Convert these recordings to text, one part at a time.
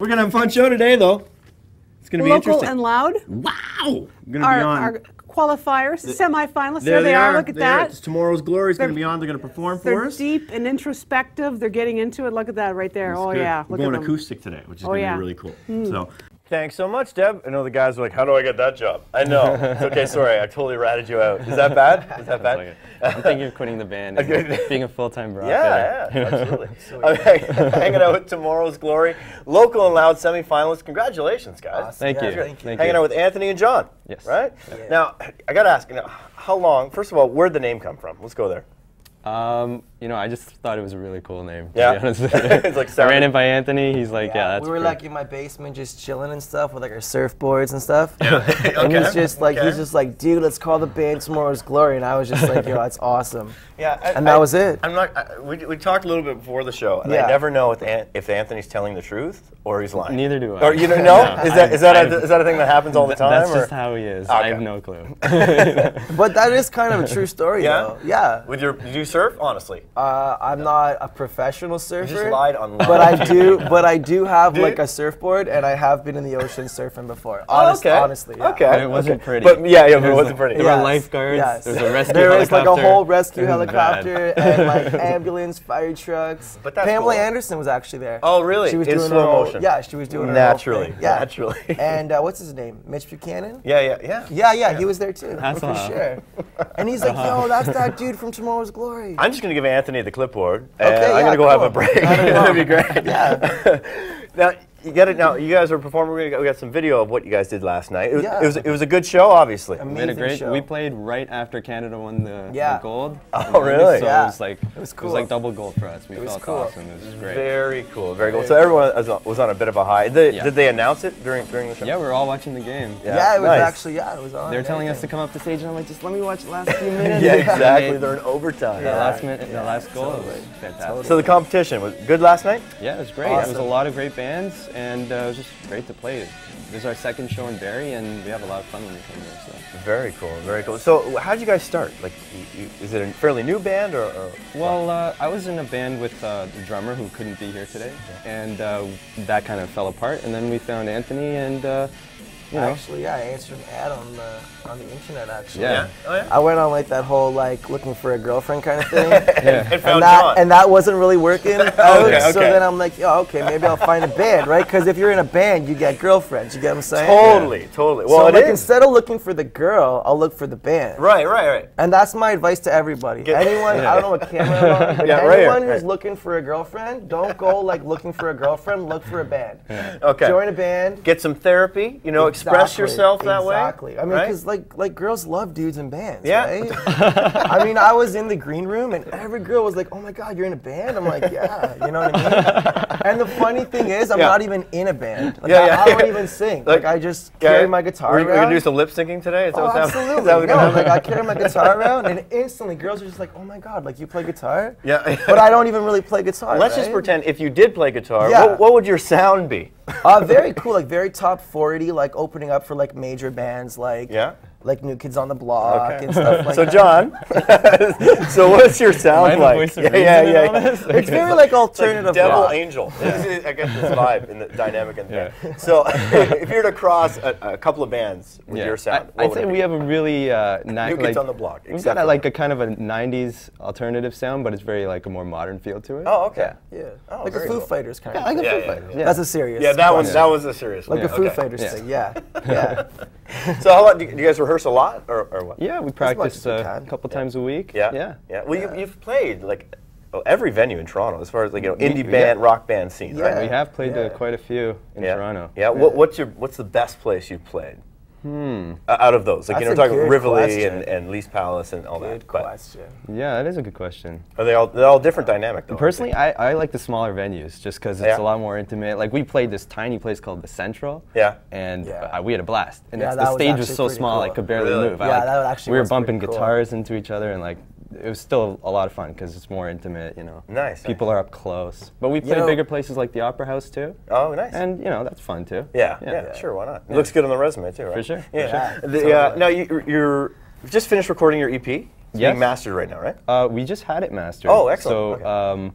We're going to have a fun show today, though. It's going to be Local interesting. and loud. Wow! We're going to be Our qualifiers, semifinalists. There they are. Look at that. It's Tomorrow's Glory is going to be on. They're going to perform for They're us. deep and introspective. They're getting into it. Look at that right there. It's Oh good. yeah. We're Look going at them. acoustic today, which is going to be really cool. So. Thanks so much, Deb. I know the guys are like, how do I get that job? I know. It's okay, sorry, I totally ratted you out. Is that bad? Is that bad? I'm thinking of quitting the band and being a full-time rocker. Yeah, absolutely. I'm hanging out with Tomorrow's Glory, local and loud semifinalists. Congratulations, guys. Awesome. Thank you. Hanging out with Anthony and John. Yes. Right? Yeah. Now, I got to ask, how long, first of all, where'd the name come from? Let's go there. I just thought it was a really cool name, to yeah. be honest with you. It's like I ran it by Anthony. He's like, yeah, that's we were great. like in my basement just chilling and stuff with like our surfboards and stuff. Yeah. And he's just like, dude, let's call the band Tomorrow's Glory. And I was just like, yo, that's awesome. Yeah. And that was it. I'm not. We talked a little bit before the show, and I never know if Anthony's telling the truth or he's lying. Neither do I. Or you don't know? No, is that a thing that happens all the time? That's just how he is. Okay. I have no clue. But that is kind of a true story, though. Yeah. Did you surf? Honestly. I'm not a professional surfer. You just lied on live. But I do have like a surfboard, and I have been in the ocean surfing before. Honestly, yeah. Okay. But it wasn't pretty. But but it wasn't pretty. There were lifeguards. Yes. There was a rescue There was helicopter. like a whole rescue helicopter and like ambulance, fire trucks. But that's Pamela cool. Anderson was actually there. Oh, really? She was in doing slow her whole, motion. Yeah, she was doing her naturally. whole thing. Yeah. Naturally. And what's his name? Mitch Buchanan? Yeah. He was there too. That's for awesome. sure. And he's like, yo, that's that dude from Tomorrow's Glory. I'm just gonna give Anthony the clipboard. Okay, I'm gonna go have a cool. break. That'd be great. Yeah. Now you get it. Now you guys are performing. We got some video of what you guys did last night. It was a good show, obviously. We had a great. show. We played right after Canada won the gold. Oh, really? So Yeah. it was like It was It was like double gold for us. We was felt cool. awesome. It was great. Very cool. Very cool. So everyone was on a bit of a high. Did they announce it during the show? Yeah, we were all watching the game. Yeah, it was nice. actually, it was on. They were telling us to come up to stage, and I'm like, just let me watch the last few minutes. Yeah, And exactly. they- They're in overtime. The last minute, the last goal was fantastic. So the competition was good last night. Yeah, it was great. Awesome. It was a lot of great bands, and it was just great to play. This is our second show in Barrie, and we have a lot of fun when we come here. So. Very cool. Very cool. So how did you guys start? Like, is it a fairly new band or? Well, I was in a band with the drummer who couldn't be here today, and that kind of fell apart. And then we found Anthony, and Actually, I answered an ad on the internet. Actually, Yeah. Oh yeah. I went on like that whole like looking for a girlfriend kind of thing, And found John. and that wasn't really working out. Okay. So then I'm like, okay, maybe I'll find a band, right? Because if you're in a band, you get girlfriends. You get what I'm saying? Totally. So Well, like it is. instead of looking for the girl, I'll look for the band. Right. And that's my advice to everybody. Anyone, I don't know what camera I'm on, but Yeah, right here, anyone who's right. looking for a girlfriend, don't go like looking for a girlfriend. Look for a band. Okay. Join a band. Get some therapy. Express yourself that way. Exactly. I mean, right? because like girls love dudes in bands, Yeah. right? I mean, I was in the green room and every girl was like, "Oh my God, you're in a band?" I'm like, "Yeah," you know what I mean? And the funny thing is, I'm not even in a band. Like, I don't even sing. Like I just carry my guitar We're around. gonna do some lip syncing today. Is that Oh, what's happening? absolutely. Is that what's No, gonna happen? like I carry my guitar around, and instantly girls are just like, "Oh my God, like you play guitar?" Yeah. But I don't even really play guitar. Let's just right? pretend if you did play guitar, Yeah. what would your sound be? Very cool, like very top 40, like opening up for like major bands, like New Kids on the Block and stuff like So that. John, so what's your sound Am I the like? voice of reason in all this? It's very like alternative Like devil rock. angel. I get this vibe in the dynamic in the band. So if you were to cross a couple of bands with your sound, what I'd would say it be? we have a really New Kids on the Block. We've except got for like that. a kind of a '90s alternative sound, but it's very like a more modern feel to it. Oh, okay. Yeah, Oh, like a very Foo cool. Fighters kind of. like a Yeah, Foo yeah, Fighters. That's a serious. Yeah, that one. was a serious one. Like a Foo Okay. Fighters thing. Yeah, yeah. So how long, do you guys rehearse a lot or what? Yeah, we much practice as we a can. couple times a week. Yeah. Well, you've played like every venue in Toronto as far as like indie band, rock band scene, Yeah. right? We have played quite a few in Toronto. Yeah. What's the best place you've played? Out of those, like That's we're a talking good Rivoli question. and Least Palace and all Good that. But question. Yeah, that is a good question. are they're all different dynamic though? Personally, I like the smaller venues just because it's Yeah. a lot more intimate. Like we played this tiny place called the Central. Yeah. And Yeah. we had a blast. And Yeah, the that was stage was actually so pretty small, I cool. could barely Really? move. Yeah, that actually we were was bumping pretty cool. guitars into each other, and like it was still a lot of fun because it's more intimate. Nice. People are up close. But we played know- bigger places like the Opera House too. Oh, nice. And that's fun too. Yeah, sure, why not? It looks good on the resume too, right? For sure. Yeah. For The, now you've just finished recording your EP. It's Yes. being mastered right now, right? We just had it mastered. Oh, excellent. So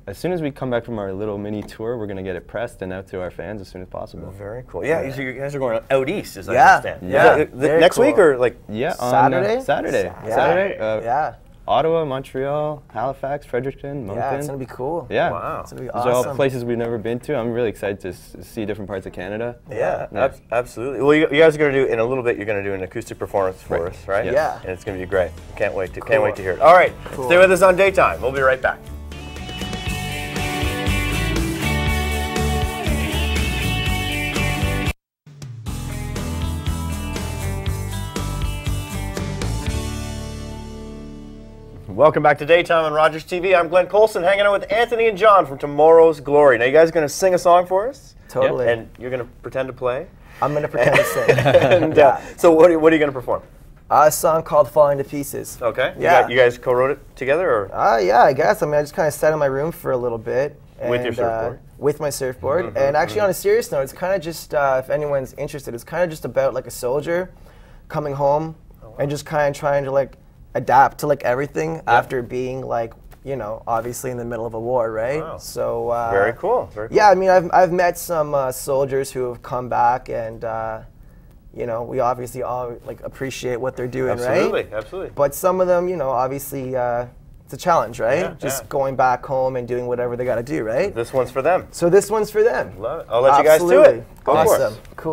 as soon as we come back from our little mini tour, we're going to get it pressed and out to our fans as soon as possible. Very cool. Yeah, so you guys are going out east, as I understand. Yeah. Next week or like? Yeah, on Saturday? Saturday. Yeah. Ottawa, Montreal, Halifax, Fredericton, Moncton. Yeah, it's going to be cool. Yeah. Wow. It's going to be These are awesome. all places we've never been to. I'm really excited to see different parts of Canada. Yeah, absolutely. Well, you guys are going to do, in a little bit, you're going to do an acoustic performance for us, right? Yeah. And it's going to be great. Can't wait to hear it. All right, stay with us on Daytime. We'll be right back. Welcome back to Daytime on Rogers TV. I'm Glenn Colson, hanging out with Anthony and John from Tomorrow's Glory. Now, you guys are going to sing a song for us? Totally. And you're going to pretend to play? I'm going to pretend to sing. And, so what are you going to perform? A song called Falling to Pieces. Okay. Yeah. You guys co-wrote it together? Or? Yeah, I guess. I mean, I just kind of sat in my room for a little bit. With your surfboard? With my surfboard. And actually, on a serious note, it's kind of just, if anyone's interested, it's kind of just about like a soldier coming home and just kind of trying to like adapt to like everything after being like, you know, obviously in the middle of a war, right? Wow. So Very cool. Very cool. Yeah, I mean, I've met some soldiers who have come back, and you know, we obviously all like appreciate what they're doing, right? Absolutely. But some of them, you know, obviously it's a challenge, right? Yeah, just going back home and doing whatever they got to do, right? This one's for them. So this one's for them. Love it. I'll let you guys do it. Go for it. Awesome. Cool.